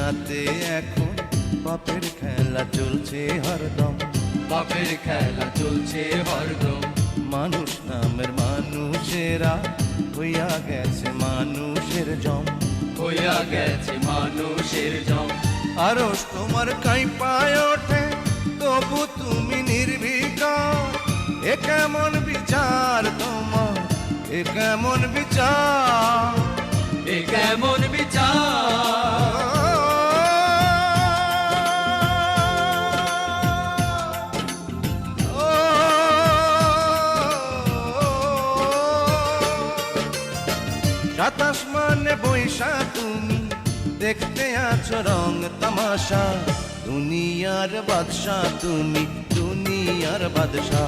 দুনিয়াতে এখন পাপের খেলা চলছে হরদম, পাপের খেলা চলছে হরদম। মানুষ নামের মানুষেরা হইয়া গেছে মানুষের জম, হইয়া গেছে মানুষের জম। আরস তোমার কাঁপায় ওঠে তবু তুমি নির্বিকার। এ কেমন বিচার তোমার, এ কেমন বিচার, এ কেমন বিচার। সাতাশ মানে বৈশা তুমি দেখতে আছো রং তামাশা। দুনিয়ার বাদশা তুমি, দুনিয়ার বাদশা।